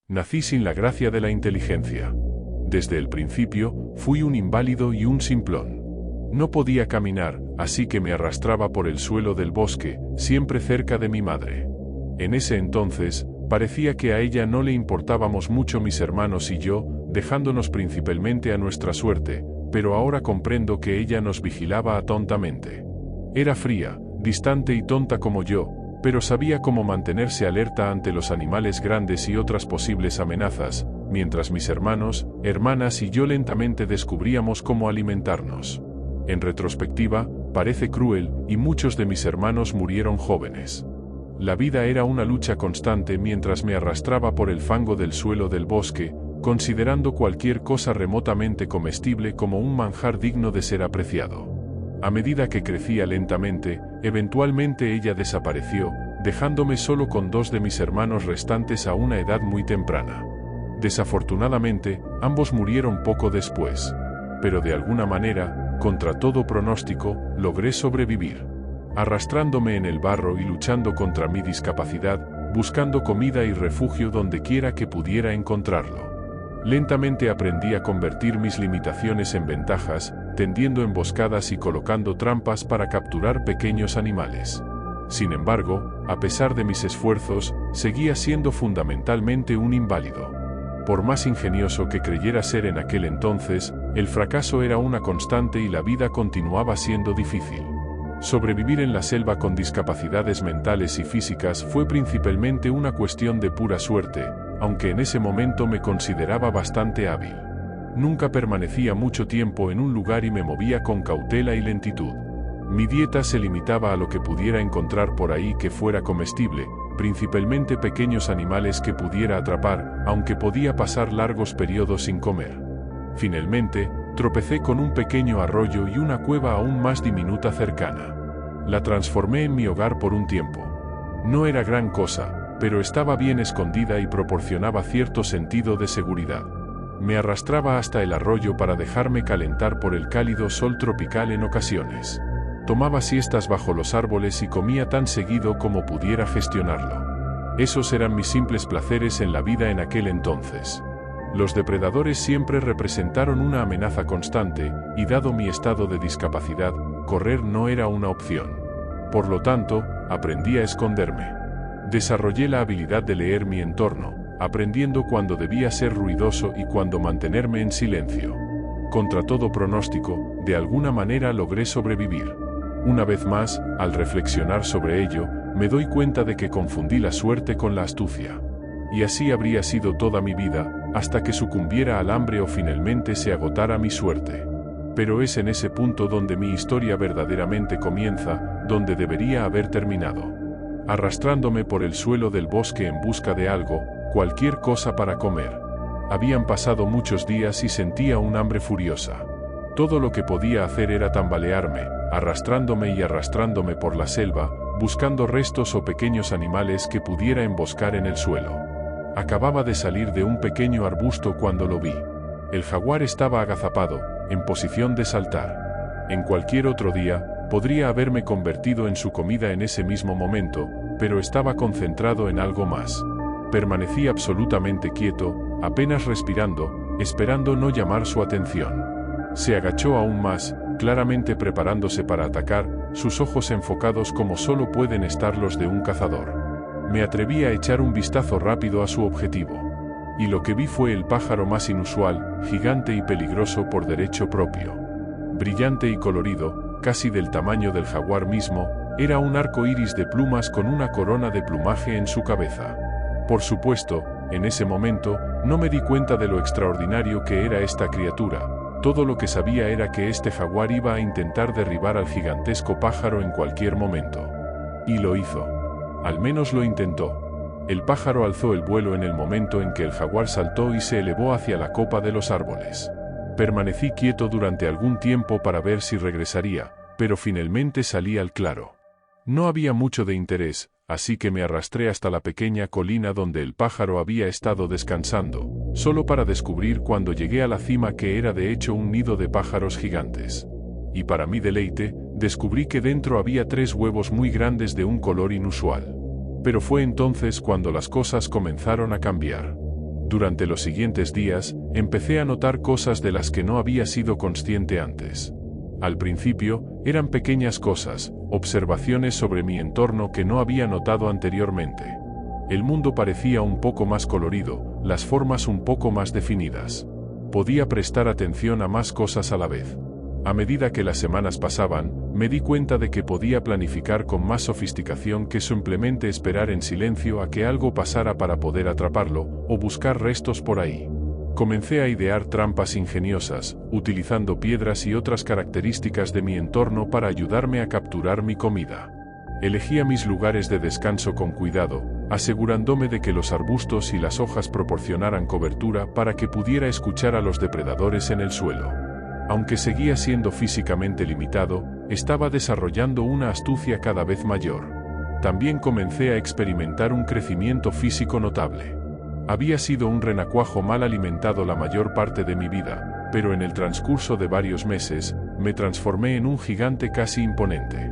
Nací sin la gracia de la inteligencia. Desde el principio, fui un inválido y un simplón. No podía caminar, así que me arrastraba por el suelo del bosque, siempre cerca de mi madre. En ese entonces, parecía que a ella no le importábamos mucho mis hermanos y yo, dejándonos principalmente a nuestra suerte, pero ahora comprendo que ella nos vigilaba atontamente. Era fría, distante y tonta como yo, pero sabía cómo mantenerse alerta ante los animales grandes y otras posibles amenazas, mientras mis hermanos, hermanas y yo lentamente descubríamos cómo alimentarnos. En retrospectiva, parece cruel, y muchos de mis hermanos murieron jóvenes. La vida era una lucha constante mientras me arrastraba por el fango del suelo del bosque, considerando cualquier cosa remotamente comestible como un manjar digno de ser apreciado. A medida que crecía lentamente, eventualmente ella desapareció, dejándome solo con 2 de mis hermanos restantes a una edad muy temprana. Desafortunadamente, ambos murieron poco después. Pero de alguna manera, contra todo pronóstico, logré sobrevivir. Arrastrándome en el barro y luchando contra mi discapacidad, buscando comida y refugio donde quiera que pudiera encontrarlo. Lentamente aprendí a convertir mis limitaciones en ventajas, tendiendo emboscadas y colocando trampas para capturar pequeños animales. Sin embargo, a pesar de mis esfuerzos, seguía siendo fundamentalmente un inválido. Por más ingenioso que creyera ser en aquel entonces, el fracaso era una constante y la vida continuaba siendo difícil. Sobrevivir en la selva con discapacidades mentales y físicas fue principalmente una cuestión de pura suerte, aunque en ese momento me consideraba bastante hábil. Nunca permanecía mucho tiempo en un lugar y me movía con cautela y lentitud. Mi dieta se limitaba a lo que pudiera encontrar por ahí que fuera comestible, principalmente pequeños animales que pudiera atrapar, aunque podía pasar largos periodos sin comer. Finalmente, tropecé con un pequeño arroyo y una cueva aún más diminuta cercana. La transformé en mi hogar por un tiempo. No era gran cosa, pero estaba bien escondida y proporcionaba cierto sentido de seguridad. Me arrastraba hasta el arroyo para dejarme calentar por el cálido sol tropical en ocasiones. Tomaba siestas bajo los árboles y comía tan seguido como pudiera gestionarlo. Esos eran mis simples placeres en la vida en aquel entonces. Los depredadores siempre representaron una amenaza constante, y dado mi estado de discapacidad, correr no era una opción. Por lo tanto, aprendí a esconderme. Desarrollé la habilidad de leer mi entorno, aprendiendo cuándo debía ser ruidoso y cuándo mantenerme en silencio. Contra todo pronóstico, de alguna manera logré sobrevivir. Una vez más, al reflexionar sobre ello, me doy cuenta de que confundí la suerte con la astucia. Y así habría sido toda mi vida, hasta que sucumbiera al hambre o finalmente se agotara mi suerte. Pero es en ese punto donde mi historia verdaderamente comienza, donde debería haber terminado. Arrastrándome por el suelo del bosque en busca de algo, cualquier cosa para comer. Habían pasado muchos días y sentía un hambre furiosa. Todo lo que podía hacer era tambalearme, arrastrándome por la selva, buscando restos o pequeños animales que pudiera emboscar en el suelo. Acababa de salir de un pequeño arbusto cuando lo vi. El jaguar estaba agazapado, en posición de saltar. En cualquier otro día, podría haberme convertido en su comida en ese mismo momento, pero estaba concentrado en algo más. Permanecí absolutamente quieto, apenas respirando, esperando no llamar su atención. Se agachó aún más, claramente preparándose para atacar, sus ojos enfocados como solo pueden estar los de un cazador. Me atreví a echar un vistazo rápido a su objetivo. Y lo que vi fue el pájaro más inusual, gigante y peligroso por derecho propio. Brillante y colorido, casi del tamaño del jaguar mismo, era un arco iris de plumas con una corona de plumaje en su cabeza. Por supuesto, en ese momento, no me di cuenta de lo extraordinario que era esta criatura. Todo lo que sabía era que este jaguar iba a intentar derribar al gigantesco pájaro en cualquier momento. Y lo hizo. Al menos lo intentó. El pájaro alzó el vuelo en el momento en que el jaguar saltó y se elevó hacia la copa de los árboles. Permanecí quieto durante algún tiempo para ver si regresaría, pero finalmente salí al claro. No había mucho de interés, así que me arrastré hasta la pequeña colina donde el pájaro había estado descansando, solo para descubrir cuando llegué a la cima que era de hecho un nido de pájaros gigantes. Y para mi deleite, descubrí que dentro había 3 huevos muy grandes de un color inusual. Pero fue entonces cuando las cosas comenzaron a cambiar. Durante los siguientes días, empecé a notar cosas de las que no había sido consciente antes. Al principio, eran pequeñas cosas, observaciones sobre mi entorno que no había notado anteriormente. El mundo parecía un poco más colorido, las formas un poco más definidas. Podía prestar atención a más cosas a la vez. A medida que las semanas pasaban, me di cuenta de que podía planificar con más sofisticación que simplemente esperar en silencio a que algo pasara para poder atraparlo, o buscar restos por ahí. Comencé a idear trampas ingeniosas, utilizando piedras y otras características de mi entorno para ayudarme a capturar mi comida. Elegía mis lugares de descanso con cuidado, asegurándome de que los arbustos y las hojas proporcionaran cobertura para que pudiera escuchar a los depredadores en el suelo. Aunque seguía siendo físicamente limitado, estaba desarrollando una astucia cada vez mayor. También comencé a experimentar un crecimiento físico notable. Había sido un renacuajo mal alimentado la mayor parte de mi vida, pero en el transcurso de varios meses, me transformé en un gigante casi imponente.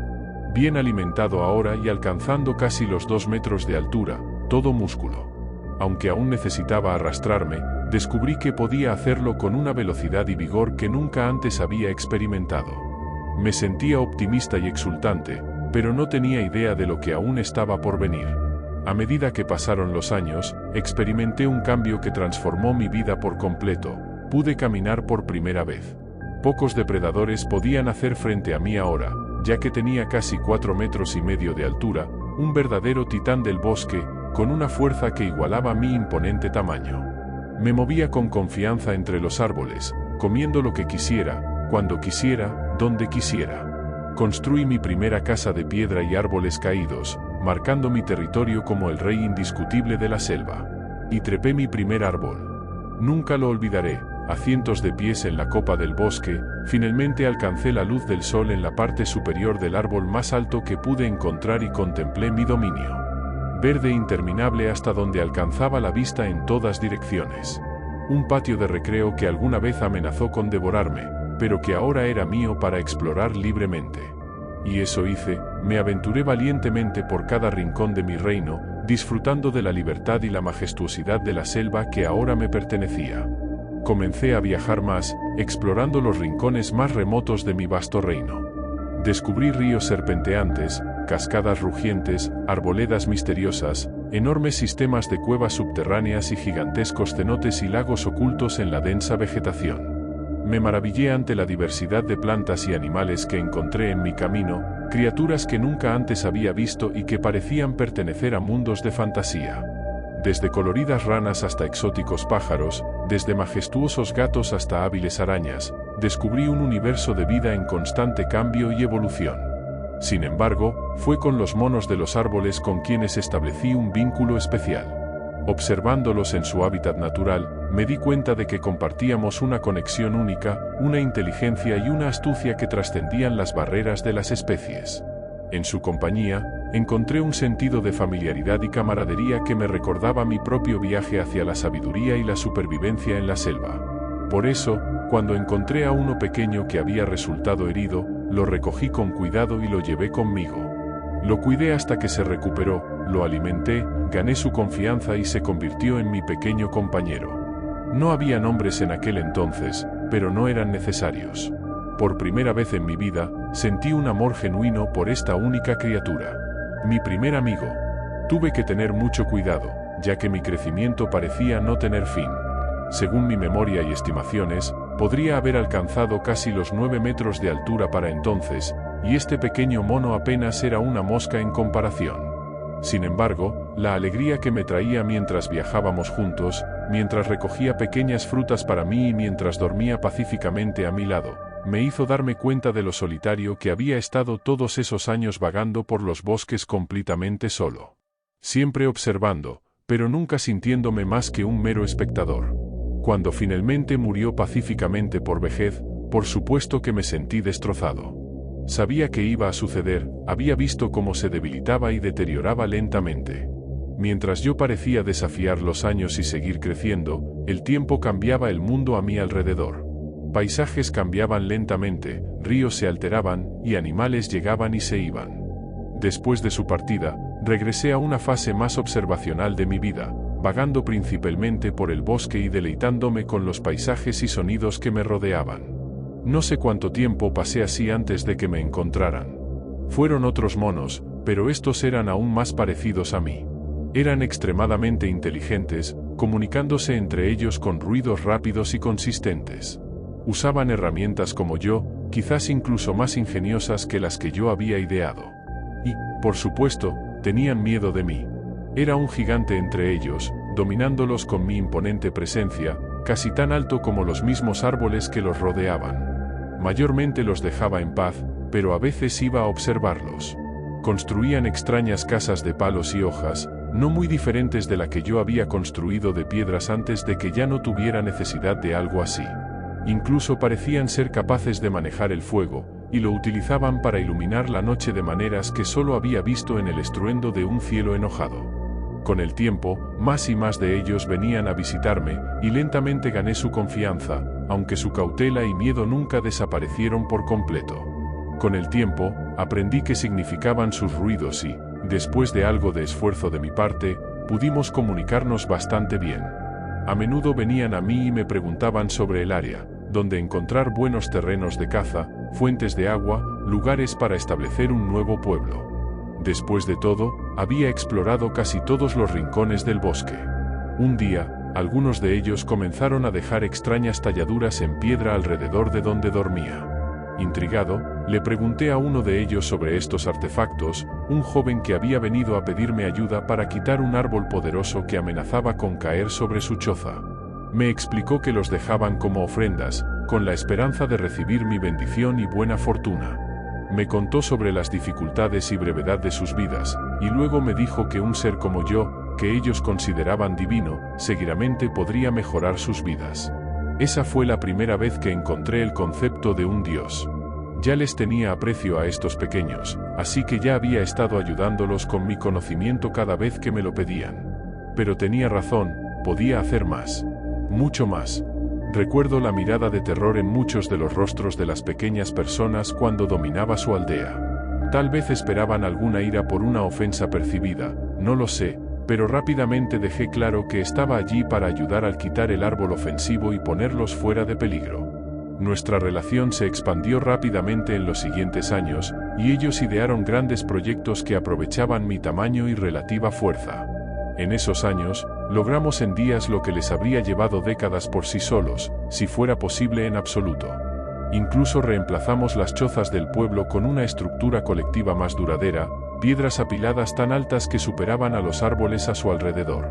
Bien alimentado ahora y alcanzando casi los 2 metros de altura, todo músculo. Aunque aún necesitaba arrastrarme, descubrí que podía hacerlo con una velocidad y vigor que nunca antes había experimentado. Me sentía optimista y exultante, pero no tenía idea de lo que aún estaba por venir. A medida que pasaron los años, experimenté un cambio que transformó mi vida por completo. Pude caminar por primera vez. Pocos depredadores podían hacer frente a mí ahora, ya que tenía casi 4,5 metros de altura, un verdadero titán del bosque, con una fuerza que igualaba mi imponente tamaño. Me movía con confianza entre los árboles, comiendo lo que quisiera, cuando quisiera, donde quisiera. Construí mi primera casa de piedra y árboles caídos, marcando mi territorio como el rey indiscutible de la selva. Y trepé mi primer árbol. Nunca lo olvidaré, a cientos de pies en la copa del bosque, finalmente alcancé la luz del sol en la parte superior del árbol más alto que pude encontrar y contemplé mi dominio. Verde interminable hasta donde alcanzaba la vista en todas direcciones. Un patio de recreo que alguna vez amenazó con devorarme, pero que ahora era mío para explorar libremente. Y eso hice, me aventuré valientemente por cada rincón de mi reino, disfrutando de la libertad y la majestuosidad de la selva que ahora me pertenecía. Comencé a viajar más, explorando los rincones más remotos de mi vasto reino. Descubrí ríos serpenteantes, cascadas rugientes, arboledas misteriosas, enormes sistemas de cuevas subterráneas y gigantescos cenotes y lagos ocultos en la densa vegetación. Me maravillé ante la diversidad de plantas y animales que encontré en mi camino, criaturas que nunca antes había visto y que parecían pertenecer a mundos de fantasía. Desde coloridas ranas hasta exóticos pájaros, desde majestuosos gatos hasta hábiles arañas, descubrí un universo de vida en constante cambio y evolución. Sin embargo, fue con los monos de los árboles con quienes establecí un vínculo especial. Observándolos en su hábitat natural, me di cuenta de que compartíamos una conexión única, una inteligencia y una astucia que trascendían las barreras de las especies. En su compañía, encontré un sentido de familiaridad y camaradería que me recordaba mi propio viaje hacia la sabiduría y la supervivencia en la selva. Por eso, cuando encontré a uno pequeño que había resultado herido, lo recogí con cuidado y lo llevé conmigo. Lo cuidé hasta que se recuperó, lo alimenté, gané su confianza y se convirtió en mi pequeño compañero. No había nombres en aquel entonces, pero no eran necesarios. Por primera vez en mi vida, sentí un amor genuino por esta única criatura. Mi primer amigo. Tuve que tener mucho cuidado, ya que mi crecimiento parecía no tener fin. Según mi memoria y estimaciones, podría haber alcanzado casi los 9 metros de altura para entonces, y este pequeño mono apenas era una mosca en comparación. Sin embargo, la alegría que me traía mientras viajábamos juntos, mientras recogía pequeñas frutas para mí y mientras dormía pacíficamente a mi lado, me hizo darme cuenta de lo solitario que había estado todos esos años vagando por los bosques completamente solo. Siempre observando, pero nunca sintiéndome más que un mero espectador. Cuando finalmente murió pacíficamente por vejez, por supuesto que me sentí destrozado. Sabía que iba a suceder, había visto cómo se debilitaba y deterioraba lentamente. Mientras yo parecía desafiar los años y seguir creciendo, el tiempo cambiaba el mundo a mi alrededor. Paisajes cambiaban lentamente, ríos se alteraban, y animales llegaban y se iban. Después de su partida, regresé a una fase más observacional de mi vida, vagando principalmente por el bosque y deleitándome con los paisajes y sonidos que me rodeaban. No sé cuánto tiempo pasé así antes de que me encontraran. Fueron otros monos, pero estos eran aún más parecidos a mí. Eran extremadamente inteligentes, comunicándose entre ellos con ruidos rápidos y consistentes. Usaban herramientas como yo, quizás incluso más ingeniosas que las que yo había ideado. Y, por supuesto, tenían miedo de mí. Era un gigante entre ellos, dominándolos con mi imponente presencia, casi tan alto como los mismos árboles que los rodeaban. Mayormente los dejaba en paz, pero a veces iba a observarlos. Construían extrañas casas de palos y hojas, no muy diferentes de la que yo había construido de piedras antes de que ya no tuviera necesidad de algo así. Incluso parecían ser capaces de manejar el fuego, y lo utilizaban para iluminar la noche de maneras que solo había visto en el estruendo de un cielo enojado. Con el tiempo, más y más de ellos venían a visitarme, y lentamente gané su confianza, aunque su cautela y miedo nunca desaparecieron por completo. Con el tiempo, aprendí qué significaban sus ruidos y, después de algo de esfuerzo de mi parte, pudimos comunicarnos bastante bien. A menudo venían a mí y me preguntaban sobre el área, donde encontrar buenos terrenos de caza, fuentes de agua, lugares para establecer un nuevo pueblo. Después de todo, había explorado casi todos los rincones del bosque. Un día, algunos de ellos comenzaron a dejar extrañas talladuras en piedra alrededor de donde dormía. Intrigado, le pregunté a uno de ellos sobre estos artefactos, un joven que había venido a pedirme ayuda para quitar un árbol poderoso que amenazaba con caer sobre su choza. Me explicó que los dejaban como ofrendas, con la esperanza de recibir mi bendición y buena fortuna. Me contó sobre las dificultades y brevedad de sus vidas, y luego me dijo que un ser como yo, que ellos consideraban divino, seguramente podría mejorar sus vidas. Esa fue la primera vez que encontré el concepto de un dios. Ya les tenía aprecio a estos pequeños, así que ya había estado ayudándolos con mi conocimiento cada vez que me lo pedían. Pero tenía razón, podía hacer más. Mucho más. Recuerdo la mirada de terror en muchos de los rostros de las pequeñas personas cuando dominaba su aldea. Tal vez esperaban alguna ira por una ofensa percibida, no lo sé, pero rápidamente dejé claro que estaba allí para ayudar al quitar el árbol ofensivo y ponerlos fuera de peligro. Nuestra relación se expandió rápidamente en los siguientes años, y ellos idearon grandes proyectos que aprovechaban mi tamaño y relativa fuerza. En esos años, logramos en días lo que les habría llevado décadas por sí solos, si fuera posible en absoluto. Incluso reemplazamos las chozas del pueblo con una estructura colectiva más duradera, piedras apiladas tan altas que superaban a los árboles a su alrededor.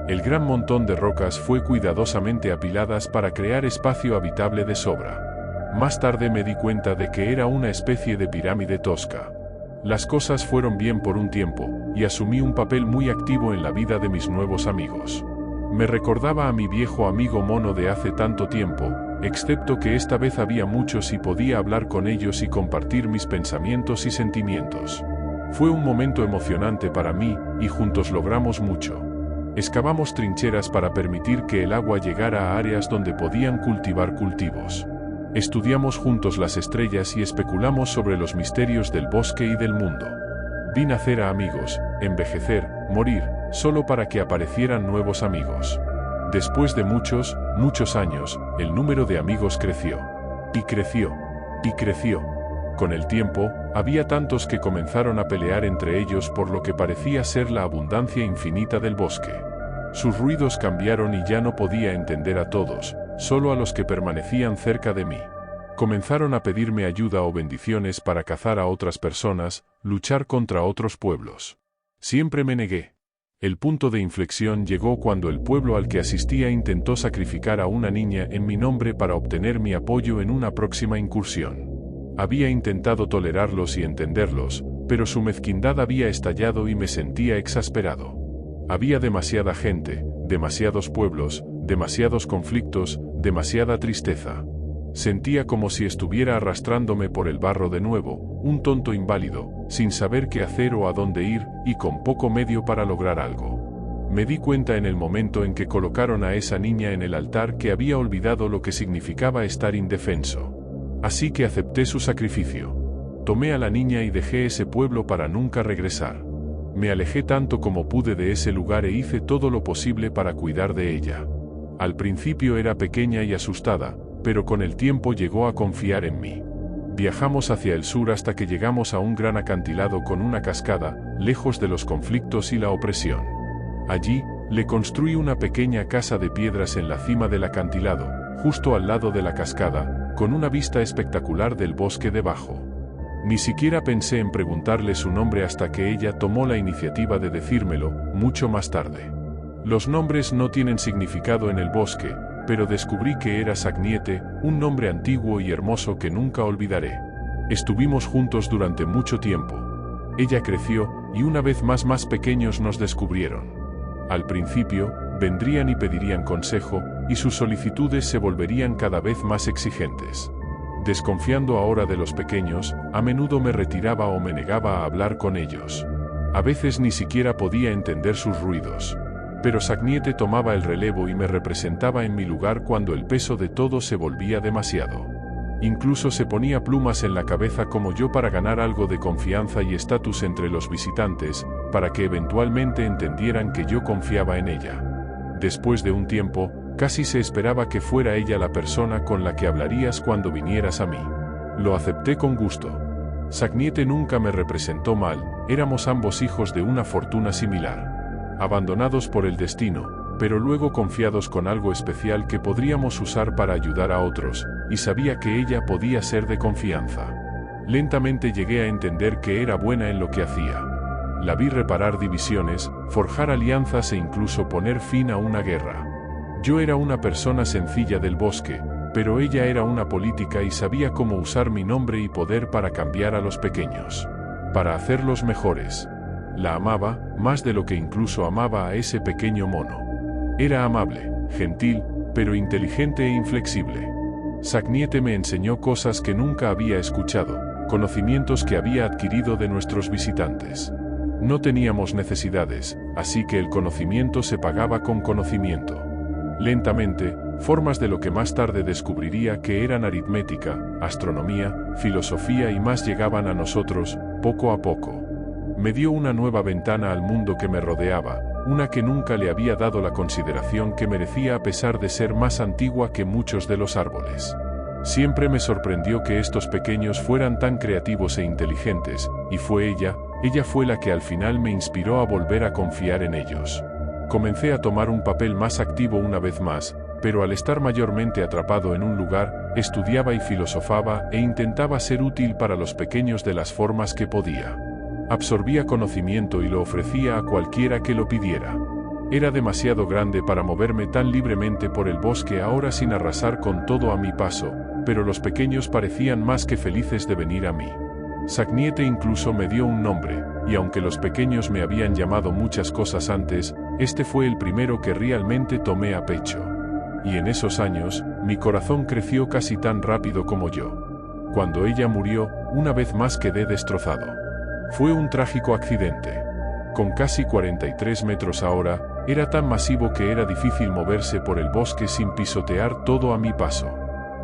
El gran montón de rocas fue cuidadosamente apiladas para crear espacio habitable de sobra. Más tarde me di cuenta de que era una especie de pirámide tosca. Las cosas fueron bien por un tiempo, y asumí un papel muy activo en la vida de mis nuevos amigos. Me recordaba a mi viejo amigo mono de hace tanto tiempo, excepto que esta vez había muchos y podía hablar con ellos y compartir mis pensamientos y sentimientos. Fue un momento emocionante para mí, y juntos logramos mucho. Excavamos trincheras para permitir que el agua llegara a áreas donde podían cultivar cultivos. Estudiamos juntos las estrellas y especulamos sobre los misterios del bosque y del mundo. Vi nacer a amigos, envejecer, morir, solo para que aparecieran nuevos amigos. Después de muchos, muchos años, el número de amigos creció. Y creció. Y creció. Con el tiempo, había tantos que comenzaron a pelear entre ellos por lo que parecía ser la abundancia infinita del bosque. Sus ruidos cambiaron y ya no podía entender a todos, solo a los que permanecían cerca de mí. Comenzaron a pedirme ayuda o bendiciones para cazar a otras personas, luchar contra otros pueblos. Siempre me negué. El punto de inflexión llegó cuando el pueblo al que asistía intentó sacrificar a una niña en mi nombre para obtener mi apoyo en una próxima incursión. Había intentado tolerarlos y entenderlos, pero su mezquindad había estallado y me sentía exasperado. Había demasiada gente, demasiados pueblos, demasiados conflictos, demasiada tristeza. Sentía como si estuviera arrastrándome por el barro de nuevo, un tonto inválido, sin saber qué hacer o a dónde ir, y con poco medio para lograr algo. Me di cuenta en el momento en que colocaron a esa niña en el altar que había olvidado lo que significaba estar indefenso. Así que acepté su sacrificio. Tomé a la niña y dejé ese pueblo para nunca regresar. Me alejé tanto como pude de ese lugar e hice todo lo posible para cuidar de ella. Al principio era pequeña y asustada, pero con el tiempo llegó a confiar en mí. Viajamos hacia el sur hasta que llegamos a un gran acantilado con una cascada, lejos de los conflictos y la opresión. Allí, le construí una pequeña casa de piedras en la cima del acantilado, justo al lado de la cascada, con una vista espectacular del bosque debajo. Ni siquiera pensé en preguntarle su nombre hasta que ella tomó la iniciativa de decírmelo, mucho más tarde. Los nombres no tienen significado en el bosque, pero descubrí que era Sagniete, un nombre antiguo y hermoso que nunca olvidaré. Estuvimos juntos durante mucho tiempo. Ella creció, y una vez más pequeños nos descubrieron. Al principio, vendrían y pedirían consejo, y sus solicitudes se volverían cada vez más exigentes. Desconfiando ahora de los pequeños, a menudo me retiraba o me negaba a hablar con ellos. A veces ni siquiera podía entender sus ruidos. Pero Sagniete tomaba el relevo y me representaba en mi lugar cuando el peso de todo se volvía demasiado. Incluso se ponía plumas en la cabeza como yo para ganar algo de confianza y estatus entre los visitantes, para que eventualmente entendieran que yo confiaba en ella. Después de un tiempo, casi se esperaba que fuera ella la persona con la que hablarías cuando vinieras a mí. Lo acepté con gusto. Sagniete nunca me representó mal, éramos ambos hijos de una fortuna similar. Abandonados por el destino, pero luego confiados con algo especial que podríamos usar para ayudar a otros, y sabía que ella podía ser de confianza. Lentamente llegué a entender que era buena en lo que hacía. La vi reparar divisiones, forjar alianzas e incluso poner fin a una guerra. Yo era una persona sencilla del bosque, pero ella era una política y sabía cómo usar mi nombre y poder para cambiar a los pequeños. Para hacerlos mejores. La amaba, más de lo que incluso amaba a ese pequeño mono. Era amable, gentil, pero inteligente e inflexible. Sagniete me enseñó cosas que nunca había escuchado, conocimientos que había adquirido de nuestros visitantes. No teníamos necesidades, así que el conocimiento se pagaba con conocimiento. Lentamente, formas de lo que más tarde descubriría que eran aritmética, astronomía, filosofía y más llegaban a nosotros, poco a poco. Me dio una nueva ventana al mundo que me rodeaba, una que nunca le había dado la consideración que merecía a pesar de ser más antigua que muchos de los árboles. Siempre me sorprendió que estos pequeños fueran tan creativos e inteligentes, y fue ella fue la que al final me inspiró a volver a confiar en ellos. Comencé a tomar un papel más activo una vez más, pero al estar mayormente atrapado en un lugar, estudiaba y filosofaba e intentaba ser útil para los pequeños de las formas que podía. Absorbía conocimiento y lo ofrecía a cualquiera que lo pidiera. Era demasiado grande para moverme tan libremente por el bosque ahora sin arrasar con todo a mi paso, pero los pequeños parecían más que felices de venir a mí. Sagniete incluso me dio un nombre, y aunque los pequeños me habían llamado muchas cosas antes, este fue el primero que realmente tomé a pecho. Y en esos años, mi corazón creció casi tan rápido como yo. Cuando ella murió, una vez más quedé destrozado. Fue un trágico accidente. Con casi 43 metros ahora, era tan masivo que era difícil moverse por el bosque sin pisotear todo a mi paso.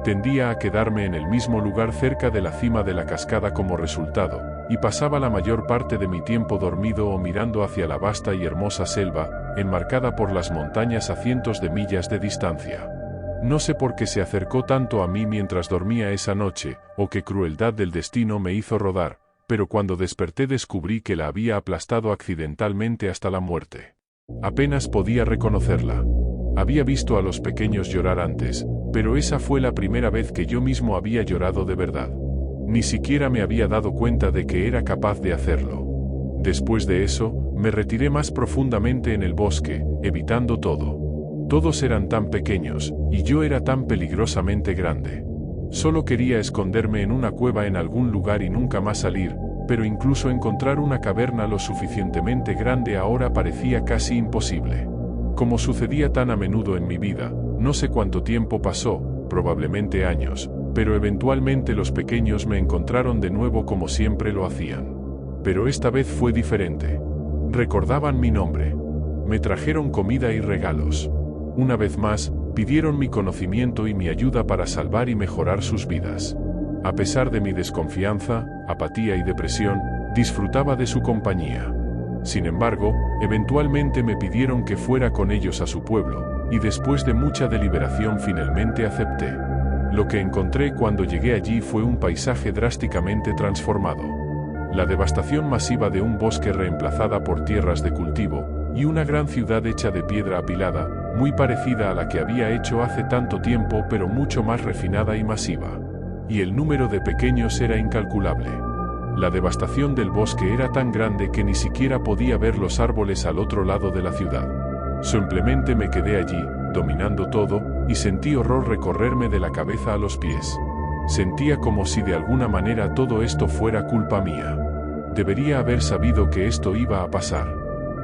Tendía a quedarme en el mismo lugar cerca de la cima de la cascada como resultado, y pasaba la mayor parte de mi tiempo dormido o mirando hacia la vasta y hermosa selva, enmarcada por las montañas a cientos de millas de distancia. No sé por qué se acercó tanto a mí mientras dormía esa noche, o qué crueldad del destino me hizo rodar, pero cuando desperté descubrí que la había aplastado accidentalmente hasta la muerte. Apenas podía reconocerla. Había visto a los pequeños llorar antes, pero esa fue la primera vez que yo mismo había llorado de verdad. Ni siquiera me había dado cuenta de que era capaz de hacerlo. Después de eso, me retiré más profundamente en el bosque, evitando todo. Todos eran tan pequeños, y yo era tan peligrosamente grande. Solo quería esconderme en una cueva en algún lugar y nunca más salir, pero incluso encontrar una caverna lo suficientemente grande ahora parecía casi imposible. Como sucedía tan a menudo en mi vida, no sé cuánto tiempo pasó, probablemente años, pero eventualmente los pequeños me encontraron de nuevo como siempre lo hacían. Pero esta vez fue diferente. Recordaban mi nombre. Me trajeron comida y regalos. Una vez más, pidieron mi conocimiento y mi ayuda para salvar y mejorar sus vidas. A pesar de mi desconfianza, apatía y depresión, disfrutaba de su compañía. Sin embargo, eventualmente me pidieron que fuera con ellos a su pueblo, y después de mucha deliberación finalmente acepté. Lo que encontré cuando llegué allí fue un paisaje drásticamente transformado. La devastación masiva de un bosque reemplazada por tierras de cultivo, y una gran ciudad hecha de piedra apilada, muy parecida a la que había hecho hace tanto tiempo pero mucho más refinada y masiva. Y el número de pequeños era incalculable. La devastación del bosque era tan grande que ni siquiera podía ver los árboles al otro lado de la ciudad. Simplemente me quedé allí, dominando todo, y sentí horror recorrerme de la cabeza a los pies. Sentía como si de alguna manera todo esto fuera culpa mía. Debería haber sabido que esto iba a pasar.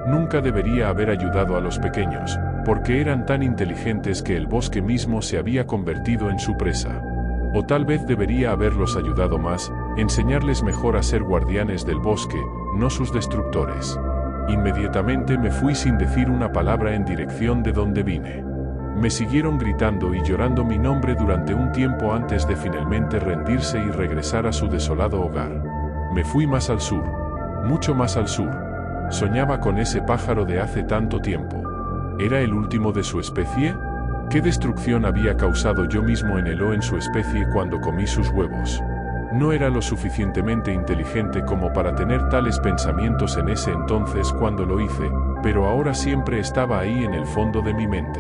Nunca debería haber ayudado a los pequeños, porque eran tan inteligentes que el bosque mismo se había convertido en su presa. O tal vez debería haberlos ayudado más, enseñarles mejor a ser guardianes del bosque, no sus destructores. Inmediatamente me fui sin decir una palabra en dirección de donde vine. Me siguieron gritando y llorando mi nombre durante un tiempo antes de finalmente rendirse y regresar a su desolado hogar. Me fui más al sur, mucho más al sur. Soñaba con ese pájaro de hace tanto tiempo. ¿Era el último de su especie? ¿Qué destrucción había causado yo mismo en él o en su especie cuando comí sus huevos? No era lo suficientemente inteligente como para tener tales pensamientos en ese entonces cuando lo hice, pero ahora siempre estaba ahí en el fondo de mi mente.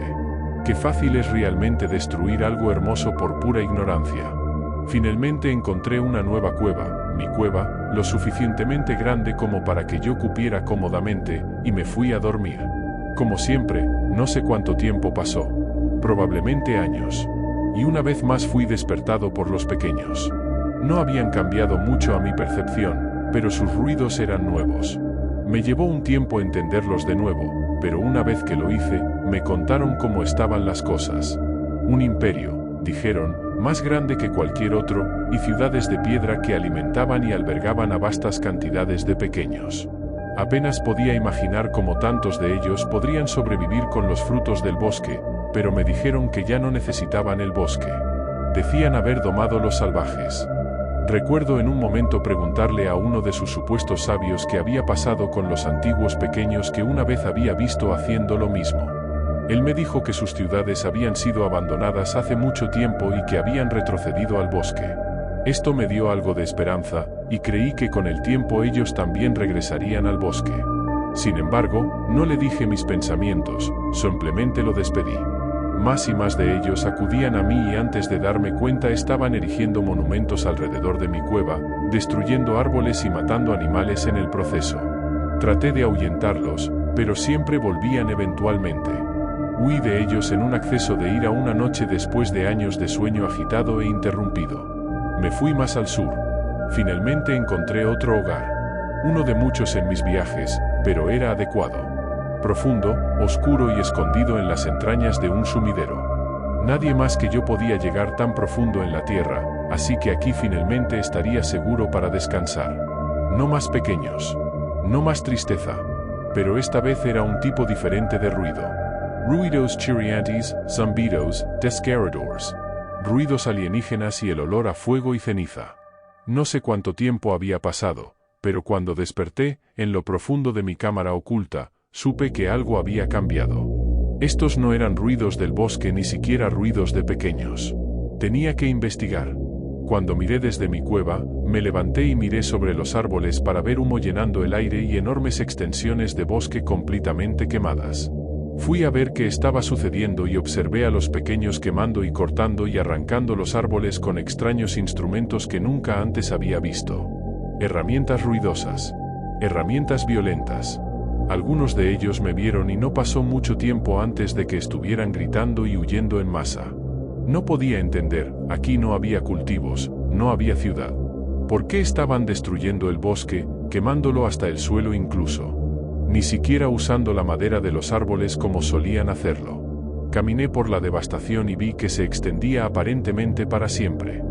Qué fácil es realmente destruir algo hermoso por pura ignorancia. Finalmente encontré una nueva cueva, mi cueva, lo suficientemente grande como para que yo cupiera cómodamente, y me fui a dormir. Como siempre, no sé cuánto tiempo pasó. Probablemente años. Y una vez más fui despertado por los pequeños. No habían cambiado mucho a mi percepción, pero sus ruidos eran nuevos. Me llevó un tiempo entenderlos de nuevo, pero una vez que lo hice, me contaron cómo estaban las cosas. Un imperio, dijeron, más grande que cualquier otro, y ciudades de piedra que alimentaban y albergaban a vastas cantidades de pequeños. Apenas podía imaginar cómo tantos de ellos podrían sobrevivir con los frutos del bosque, pero me dijeron que ya no necesitaban el bosque. Decían haber domado los salvajes. Recuerdo en un momento preguntarle a uno de sus supuestos sabios qué había pasado con los antiguos pequeños que una vez había visto haciendo lo mismo. Él me dijo que sus ciudades habían sido abandonadas hace mucho tiempo y que habían retrocedido al bosque. Esto me dio algo de esperanza, y creí que con el tiempo ellos también regresarían al bosque. Sin embargo, no le dije mis pensamientos, simplemente lo despedí. Más y más de ellos acudían a mí y antes de darme cuenta estaban erigiendo monumentos alrededor de mi cueva, destruyendo árboles y matando animales en el proceso. Traté de ahuyentarlos, pero siempre volvían eventualmente. Huí de ellos en un acceso de ira una noche después de años de sueño agitado e interrumpido. Me fui más al sur. Finalmente encontré otro hogar. Uno de muchos en mis viajes, pero era adecuado. Profundo, oscuro y escondido en las entrañas de un sumidero. Nadie más que yo podía llegar tan profundo en la tierra, así que aquí finalmente estaría seguro para descansar. No más pequeños. No más tristeza. Pero esta vez era un tipo diferente de ruido. Ruidos chirriantes, zumbidos, desgarradores. Ruidos alienígenas y el olor a fuego y ceniza. No sé cuánto tiempo había pasado, pero cuando desperté, en lo profundo de mi cámara oculta, supe que algo había cambiado. Estos no eran ruidos del bosque ni siquiera ruidos de pequeños. Tenía que investigar. Cuando miré desde mi cueva, me levanté y miré sobre los árboles para ver humo llenando el aire y enormes extensiones de bosque completamente quemadas. Fui a ver qué estaba sucediendo y observé a los pequeños quemando y cortando y arrancando los árboles con extraños instrumentos que nunca antes había visto. Herramientas ruidosas. Herramientas violentas. Algunos de ellos me vieron y no pasó mucho tiempo antes de que estuvieran gritando y huyendo en masa. No podía entender, aquí no había cultivos, no había ciudad. ¿Por qué estaban destruyendo el bosque, quemándolo hasta el suelo incluso? Ni siquiera usando la madera de los árboles como solían hacerlo. Caminé por la devastación y vi que se extendía aparentemente para siempre.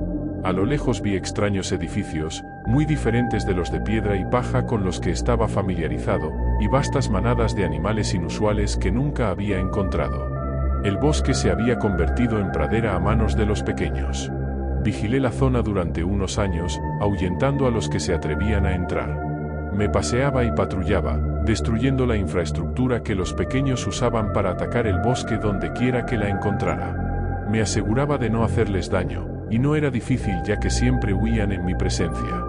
A lo lejos vi extraños edificios, muy diferentes de los de piedra y paja con los que estaba familiarizado, y vastas manadas de animales inusuales que nunca había encontrado. El bosque se había convertido en pradera a manos de los pequeños. Vigilé la zona durante unos años, ahuyentando a los que se atrevían a entrar. Me paseaba y patrullaba, destruyendo la infraestructura que los pequeños usaban para atacar el bosque donde quiera que la encontrara. Me aseguraba de no hacerles daño, y no era difícil ya que siempre huían en mi presencia.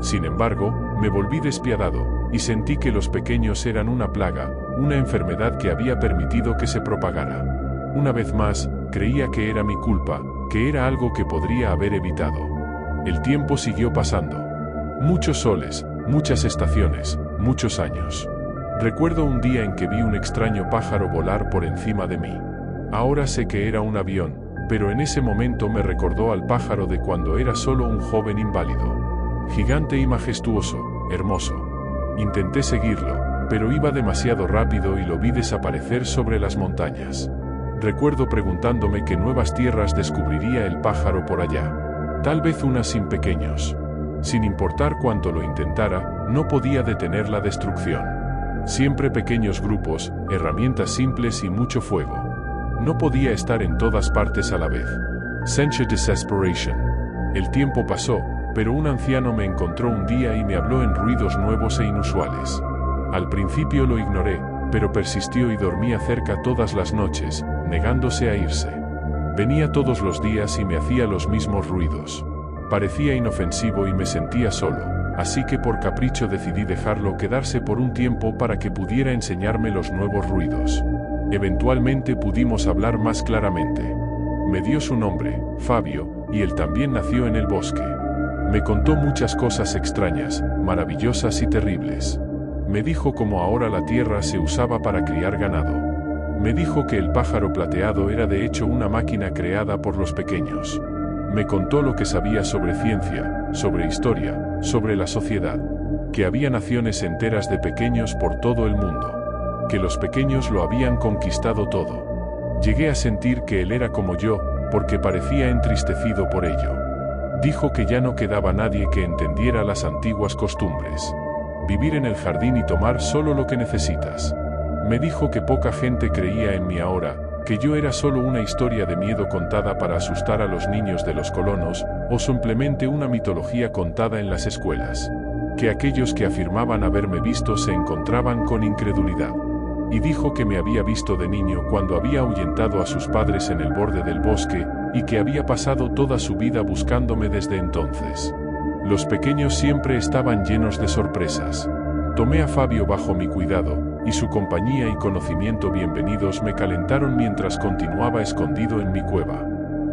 Sin embargo, me volví despiadado, y sentí que los pequeños eran una plaga, una enfermedad que había permitido que se propagara. Una vez más, creía que era mi culpa, que era algo que podría haber evitado. El tiempo siguió pasando. Muchos soles, muchas estaciones, muchos años. Recuerdo un día en que vi un extraño pájaro volar por encima de mí. Ahora sé que era un avión, pero en ese momento me recordó al pájaro de cuando era solo un joven inválido. Gigante y majestuoso, hermoso. Intenté seguirlo, pero iba demasiado rápido y lo vi desaparecer sobre las montañas. Recuerdo preguntándome qué nuevas tierras descubriría el pájaro por allá. Tal vez unas sin pequeños. Sin importar cuánto lo intentara, no podía detener la destrucción. Siempre pequeños grupos, herramientas simples y mucho fuego. No podía estar en todas partes a la vez. Sencha desperation. El tiempo pasó, pero un anciano me encontró un día y me habló en ruidos nuevos e inusuales. Al principio lo ignoré, pero persistió y dormía cerca todas las noches, negándose a irse. Venía todos los días y me hacía los mismos ruidos. Parecía inofensivo y me sentía solo, así que por capricho decidí dejarlo quedarse por un tiempo para que pudiera enseñarme los nuevos ruidos. Eventualmente pudimos hablar más claramente. Me dio su nombre, Fabio, y él también nació en el bosque. Me contó muchas cosas extrañas, maravillosas y terribles. Me dijo cómo ahora la tierra se usaba para criar ganado. Me dijo que el pájaro plateado era de hecho una máquina creada por los pequeños. Me contó lo que sabía sobre ciencia, sobre historia, sobre la sociedad, que había naciones enteras de pequeños por todo el mundo, que los pequeños lo habían conquistado todo. Llegué a sentir que él era como yo, porque parecía entristecido por ello. Dijo que ya no quedaba nadie que entendiera las antiguas costumbres. Vivir en el jardín y tomar solo lo que necesitas. Me dijo que poca gente creía en mí ahora, que yo era solo una historia de miedo contada para asustar a los niños de los colonos, o simplemente una mitología contada en las escuelas. Que aquellos que afirmaban haberme visto se encontraban con incredulidad. Y dijo que me había visto de niño cuando había ahuyentado a sus padres en el borde del bosque, y que había pasado toda su vida buscándome desde entonces. Los pequeños siempre estaban llenos de sorpresas. Tomé a Fabio bajo mi cuidado, y su compañía y conocimiento bienvenidos me calentaron mientras continuaba escondido en mi cueva.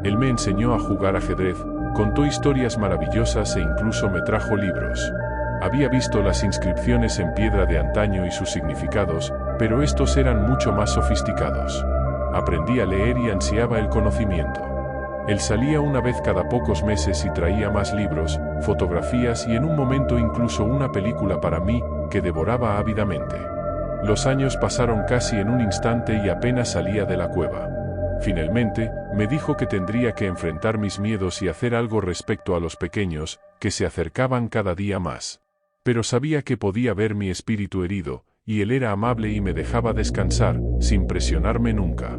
Él me enseñó a jugar ajedrez, contó historias maravillosas e incluso me trajo libros. Había visto las inscripciones en piedra de antaño y sus significados, pero estos eran mucho más sofisticados. Aprendí a leer y ansiaba el conocimiento. Él salía una vez cada pocos meses y traía más libros, fotografías y en un momento incluso una película para mí, que devoraba ávidamente. Los años pasaron casi en un instante y apenas salía de la cueva. Finalmente, me dijo que tendría que enfrentar mis miedos y hacer algo respecto a los pequeños, que se acercaban cada día más. Pero sabía que podía ver mi espíritu herido, y él era amable y me dejaba descansar, sin presionarme nunca.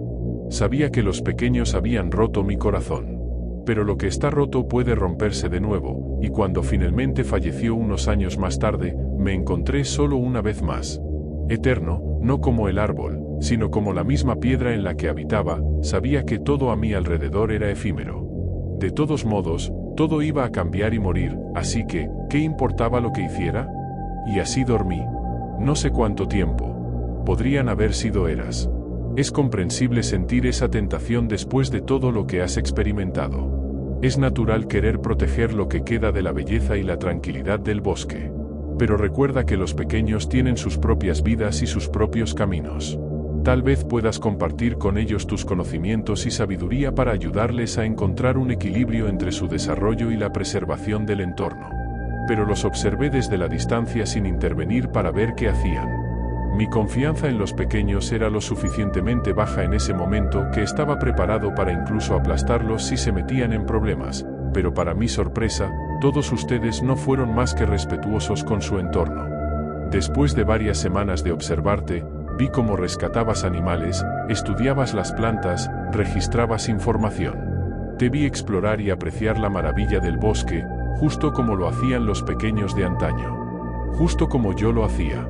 Sabía que los pequeños habían roto mi corazón. Pero lo que está roto puede romperse de nuevo, y cuando finalmente falleció unos años más tarde, me encontré solo una vez más. Eterno, no como el árbol, sino como la misma piedra en la que habitaba, sabía que todo a mi alrededor era efímero. De todos modos, todo iba a cambiar y morir, así que, ¿qué importaba lo que hiciera? Y así dormí. No sé cuánto tiempo. Podrían haber sido eras. Es comprensible sentir esa tentación después de todo lo que has experimentado. Es natural querer proteger lo que queda de la belleza y la tranquilidad del bosque. Pero recuerda que los pequeños tienen sus propias vidas y sus propios caminos. Tal vez puedas compartir con ellos tus conocimientos y sabiduría para ayudarles a encontrar un equilibrio entre su desarrollo y la preservación del entorno. Pero los observé desde la distancia sin intervenir para ver qué hacían. Mi confianza en los pequeños era lo suficientemente baja en ese momento que estaba preparado para incluso aplastarlos si se metían en problemas, pero para mi sorpresa, todos ustedes no fueron más que respetuosos con su entorno. Después de varias semanas de observarte, vi cómo rescatabas animales, estudiabas las plantas, registrabas información. Te vi explorar y apreciar la maravilla del bosque, justo como lo hacían los pequeños de antaño. Justo como yo lo hacía.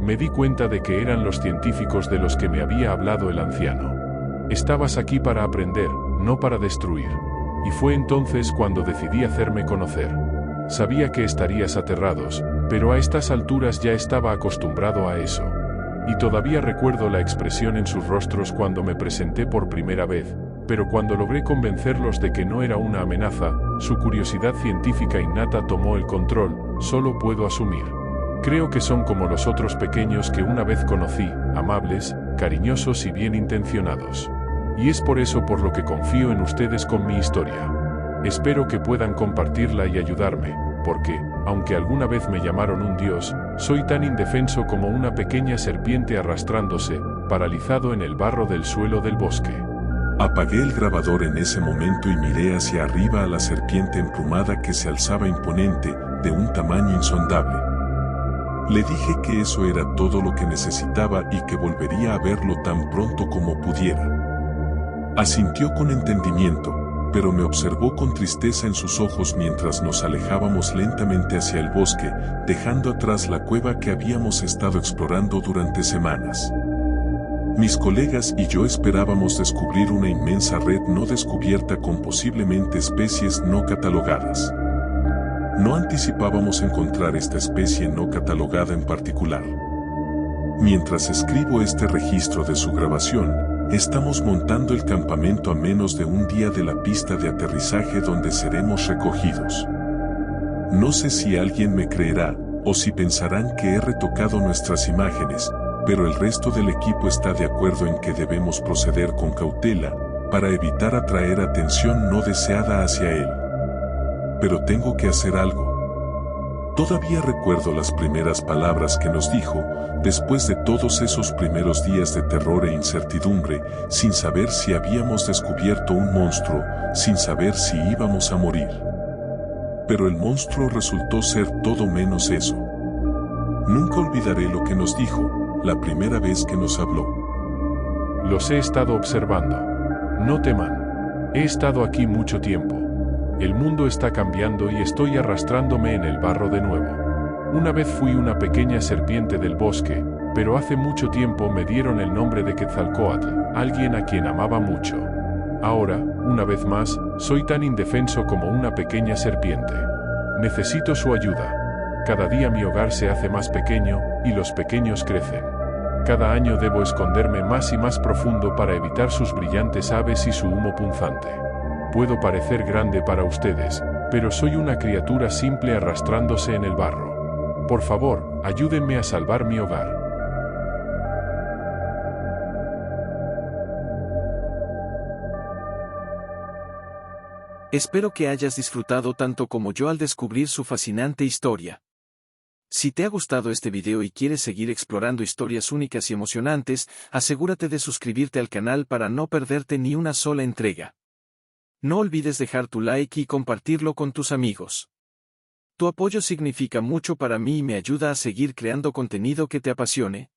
Me di cuenta de que eran los científicos de los que me había hablado el anciano. Estabas aquí para aprender, no para destruir. Y fue entonces cuando decidí hacerme conocer. Sabía que estarías aterrados, pero a estas alturas ya estaba acostumbrado a eso. Y todavía recuerdo la expresión en sus rostros cuando me presenté por primera vez, pero cuando logré convencerlos de que no era una amenaza, su curiosidad científica innata tomó el control, solo puedo asumir. Creo que son como los otros pequeños que una vez conocí, amables, cariñosos y bien intencionados. Y es por eso por lo que confío en ustedes con mi historia. Espero que puedan compartirla y ayudarme, porque, aunque alguna vez me llamaron un dios, soy tan indefenso como una pequeña serpiente arrastrándose, paralizado en el barro del suelo del bosque. Apagué el grabador en ese momento y miré hacia arriba a la serpiente emplumada que se alzaba imponente, de un tamaño insondable. Le dije que eso era todo lo que necesitaba y que volvería a verlo tan pronto como pudiera. Asintió con entendimiento, pero me observó con tristeza en sus ojos mientras nos alejábamos lentamente hacia el bosque, dejando atrás la cueva que habíamos estado explorando durante semanas. Mis colegas y yo esperábamos descubrir una inmensa red no descubierta con posiblemente especies no catalogadas. No anticipábamos encontrar esta especie no catalogada en particular. Mientras escribo este registro de su grabación, estamos montando el campamento a menos de un día de la pista de aterrizaje donde seremos recogidos. No sé si alguien me creerá, o si pensarán que he retocado nuestras imágenes, pero el resto del equipo está de acuerdo en que debemos proceder con cautela, para evitar atraer atención no deseada hacia él. Pero tengo que hacer algo. Todavía recuerdo las primeras palabras que nos dijo, después de todos esos primeros días de terror e incertidumbre, sin saber si habíamos descubierto un monstruo, sin saber si íbamos a morir. Pero el monstruo resultó ser todo menos eso. Nunca olvidaré lo que nos dijo, la primera vez que nos habló. Los he estado observando. No teman. He estado aquí mucho tiempo. El mundo está cambiando y estoy arrastrándome en el barro de nuevo. Una vez fui una pequeña serpiente del bosque, pero hace mucho tiempo me dieron el nombre de Quetzalcóatl, alguien a quien amaba mucho. Ahora, una vez más, soy tan indefenso como una pequeña serpiente. Necesito su ayuda. Cada día mi hogar se hace más pequeño, y los pequeños crecen. Cada año debo esconderme más y más profundo para evitar sus brillantes aves y su humo punzante. Puedo parecer grande para ustedes, pero soy una criatura simple arrastrándose en el barro. Por favor, ayúdenme a salvar mi hogar. Espero que hayas disfrutado tanto como yo al descubrir su fascinante historia. Si te ha gustado este video y quieres seguir explorando historias únicas y emocionantes, asegúrate de suscribirte al canal para no perderte ni una sola entrega. No olvides dejar tu like y compartirlo con tus amigos. Tu apoyo significa mucho para mí y me ayuda a seguir creando contenido que te apasione.